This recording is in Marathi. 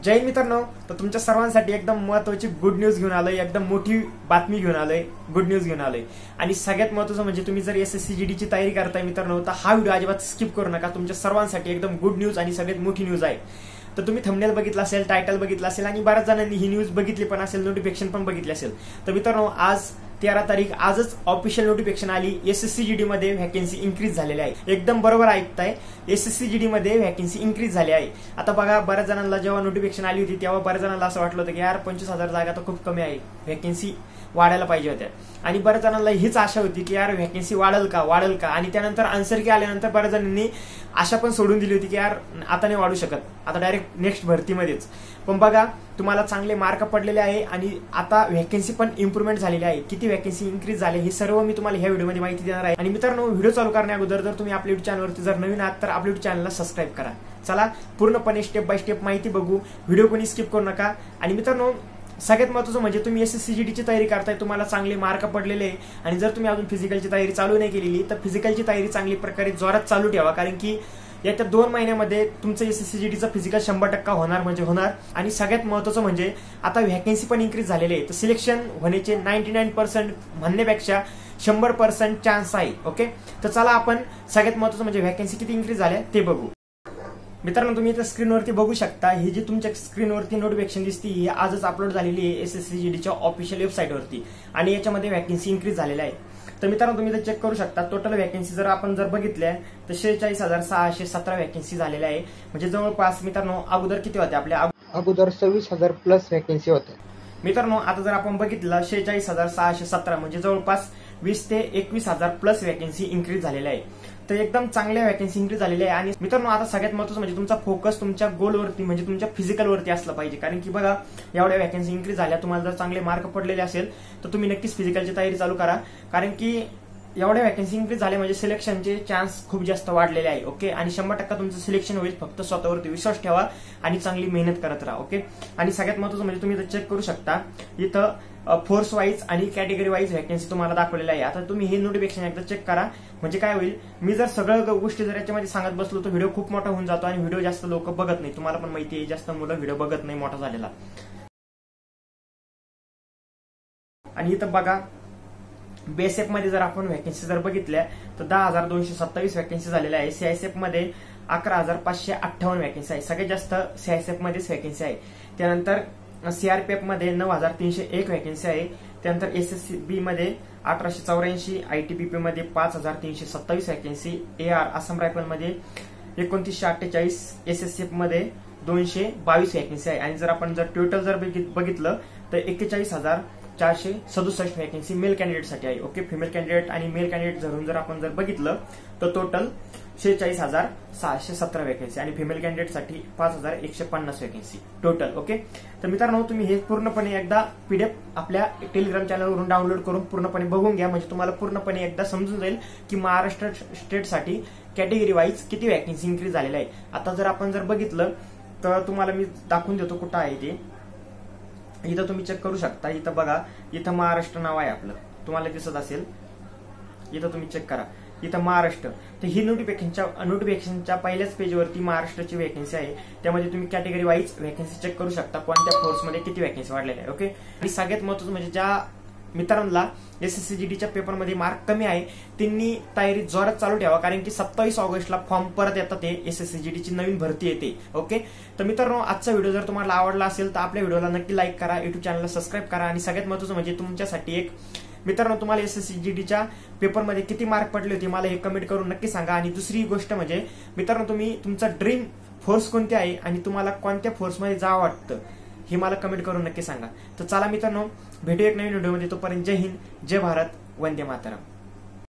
जय हिंद मित्रांनो, तर तुमच्या सर्वांसाठी एकदम महत्त्वाची गुड न्यूज घेऊन आलोय, एकदम मोठी बातमी घेऊन आलोय, गुड न्यूज घेऊन आलोय। आणि सगळ्यात महत्त्वाचं म्हणजे तुम्ही जर एसएससी जीडीची तयारी करताय मित्रांनो, तर हा व्हिडिओ अजिबात स्किप करू नका। तुमच्या सर्वांसाठी एकदम गुड न्यूज आणि सगळ्यात मोठी न्यूज आहे। तर तुम्ही थंबनेल बघितला असेल, टायटल बघितला असेल आणि बऱ्याच जणांनी ही न्यूज बघितली पण असेल, नोटिफिकेशन पण बघितली असेल। तर मित्रांनो, आज 13 तारीख आजच ऑफिशियल नोटिफिकेशन आली, एसएससी जीडी मध्ये व्हॅकन्सी इन्क्रीज झालेली आहे। एकदम बरोबर ऐकताय, एसएससी जीडी मध्ये व्हॅकन्सी इन्क्रीज झाली आहे। आता बघा, बऱ्याच जणांना जेव्हा नोटिफिकेशन आली होती तेव्हा बऱ्याच जणांना असं वाटलं होतं की यार 25,000 जागा तर खूप कमी आहे, व्हॅकन्सी वाढायला पाहिजे होत्या। आणि बऱ्याच जणांना हीच आशा होती की यार व्हॅकन्सी वाढेल का। आणि त्यानंतर आन्सर की आल्यानंतर बऱ्याच जणांनी आशा पण सोडून दिली होती की यार आता नाही वाढू शकत, आता डायरेक्ट नेक्स्ट भरतीमध्येच। पण बघा, तुम्हाला चांगले मार्क पडलेले आहे आणि आता व्हॅकन्सी पण इम्प्रूव्हमेंट झालेली आहे। किती व्हॅकन्सी इन्क्रीज झाले हे सर्व मी तुम्हाला ह्या व्हिडिओमध्ये माहिती देणार आहे। आणि मित्रांनो, व्हिडिओ चालू करण्या अगोदर जर तुम्ही आपल्या चॅनलवरती जर नवीन आहात तर आपल्या चॅनलला सबस्क्राईब करा। चला पूर्णपणे स्टेप बाय स्टेप माहिती बघू, व्हिडिओ कोणी स्किप करू नका। आणि मित्रांनो, सगळ्यात महत्त्वाचं म्हणजे तुम्ही एसएससी जीडीची तयारी करताय, तुम्हाला चांगले मार्क पडलेले आणि जर तुम्ही अजून फिजिकलची तयारी चालू नाही केलेली तर फिजिकलची तयारी चांगली प्रकारे जोरात चालू ठेवा, कारण की येत्या 2 महिन्यामध्ये तुमचं एसएससी जीडीचं फिजिकल 100% होणार म्हणजे होणार। आणि सगळ्यात महत्त्वाचं म्हणजे आता व्हॅकन्सी पण इन्क्रीज झालेली आहे, तर सिलेक्शन होण्याचे 99% म्हणण्यापेक्षा 100% चान्स आहे। ओके, तर चला आपण सगळ्यात महत्त्वाचं म्हणजे व्हॅकन्सी किती इन्क्रीज झाल्या ते बघू। मित्रांनो, तुम्ही इथं स्क्रीनवरती बघू शकता, ही जी तुमच्या स्क्रीनवरती नोटिफिकेशन दिसते ही आजच अपलोड झालेली आहे एसएससी जीडीच्या ऑफिशियल वेबसाईटवरती आणि याच्यामध्ये व्हॅकन्सी इन्क्रीज झालेला आहे। तर मित्रांनो, तुम्ही इथं चेक करू शकता, टोटल व्हॅकन्सी जर आपण बघितल्या तर 46,617 व्हॅकन्सी झालेल्या आहे। म्हणजे जवळपास मित्रांनो, अगोदर किती होत्या आपल्या, अगोदर 26,000 प्लस व्हॅकन्सी होत्या मित्रांनो। आता जर आपण बघितलं 46,617 म्हणजे जवळपास 20 ते 21,000 प्लस व्हॅकन्सी इन्क्रीज झालेल्या आहे। तर एकदम चांगल्या व्हॅकन्सी इन्क्रीज झालेल्या आहे। आणि मित्रांनो, आता सगळ्यात महत्त्वाचं म्हणजे तुमचा फोकस तुमच्या गोलवरती म्हणजे तुमच्या फिजिकलवरती असला पाहिजे, कारण की बघा, एवढ्या व्हॅकन्सी इन्क्रीज झाल्या, तुम्हाला जर चांगले मार्क पडलेले असेल तर तुम्ही नक्कीच फिजिकलची तयारी चालू करा, कारण की एवढ्या व्हॅकन्सी इन्क्रीज झाले म्हणजे सिलेक्शनचे चान्स खूप जास्त वाढलेले आहे। ओके, आणि 100% तुमचं सिलेक्शन होईल, फक्त स्वतःवरती विश्वास ठेवा आणि चांगली मेहनत करत राहा। ओके, आणि सगळ्यात महत्त्वाचं म्हणजे तुम्ही इथं चेक करू शकता, इथं फोर्स वाईज आणि कॅटेगरी वाईज व्हॅकन्सी तुम्हाला दाखवलेल्या आहे। आता तुम्ही हे नोटिफिकेशन एकदा चेक करा, म्हणजे काय होईल, मी जर सगळं गोष्टी जर याच्यामध्ये सांगत बसलो तर व्हिडिओ खूप मोठा होऊन जातो आणि व्हिडिओ जास्त लोक बघत नाही। तुम्हाला पण माहिती आहे, जास्त मुलं व्हिडिओ बघत नाही मोठा झालेला। आणि इथं बघा, बीएसएफ मध्ये जर आपण व्हॅकन्सी जर बघितल्या तर 10,227 व्हॅकन्सी झालेल्या आहे। सीआयएसएफ मध्ये 11,558 व्हॅकन्सी आहे, सगळ्यात जास्त सीआयएसएफ मध्येच व्हॅकन्सी आहे। त्यानंतर सीआरपीएफ मध्ये 9,301 व्हॅकन्सी आहे। त्यानंतर एसएसबी मध्ये 1,884, आयटीबीपी मध्ये 5,327 व्हॅकन्सी, एआर आसाम रायफल मध्ये 2,948, एसएसएफ मध्ये 222 व्हॅकन्सी आहे। आणि जर आपण टोटल जर बघितलं तर 41,467 व्हॅकन्सी मेल कॅन्डिडेट साठी आहे। ओके, फिमेल कॅन्डिडेट आणि मेल कॅन्डिडेट धरून जर आपण बघितलं तर टोटल 46,617 व्हॅकन्सी आणि फिमेल कॅन्डिडेट साठी 5,150 व्हॅकन्सी टोटल। ओके, तर मित्रांनो, तुम्ही हे पूर्णपणे एकदा पीडीएफ आपल्या टेलिग्राम चॅनलवरून डाउनलोड करून पूर्णपणे बघून घ्या, म्हणजे तुम्हाला पूर्णपणे एकदा समजून जाईल की महाराष्ट्र स्टेटसाठी कॅटेगरी वाईज किती व्हॅकन्सी इन्क्रीज झालेला आहे। आता जर आपण बघितलं तर तुम्हाला मी दाखवून देतो कुठं आहे ते, इथं तुम्ही चेक करू शकता। इथं बघा, इथं महाराष्ट्र नाव आहे आपलं, तुम्हाला दिसत असेल, इथं तुम्ही चेक करा, इथं महाराष्ट्र। तर ही नोटिफिकेशनच्या पहिल्याच पेजवरती महाराष्ट्राची व्हॅकन्सी आहे, त्यामध्ये तुम्ही कॅटेगरी वाईज व्हॅकन्सी चेक करू शकता, कोणत्या फोर्समध्ये किती व्हॅकन्सी वाढलेल्या आहे। ओके, आणि सगळ्यात महत्त्वाचं म्हणजे ज्या मित्रांना एसएससी जीडीच्या पेपरमध्ये मार्क कमी आहे त्यांनी तयारी जोरात चालू ठेवा, कारण की 27 ऑगस्टला फॉर्म परत येतात, ते एसएससी जीडीची नवीन भरती येते। ओके, तर मित्रांनो, आजचा व्हिडिओ जर तुम्हाला आवडला असेल तर आपल्या व्हिडिओला नक्की लाईक करा, युट्यूब चॅनलला सबस्क्राईब करा। आणि सगळ्यात महत्त्वाचं म्हणजे तुमच्यासाठी एक मित्रांनो, तुम्हाला एसएससी जीडीच्या पेपरमध्ये किती मार्क पडले होते मला हे कमेंट करून नक्की सांगा। आणि दुसरी गोष्ट म्हणजे मित्रांनो, तुम्ही तुमचा ड्रीम फोर्स कोणती आहे आणि तुम्हाला कोणत्या फोर्समध्ये जावं वाटतं हे मला कमेंट करून नक्की सांगा। तर चला मित्रांनो, भेटू एक नवीन व्हिडिओमध्ये, तोपर्यंत जय हिंद, जय भारत, वंदे मातरम।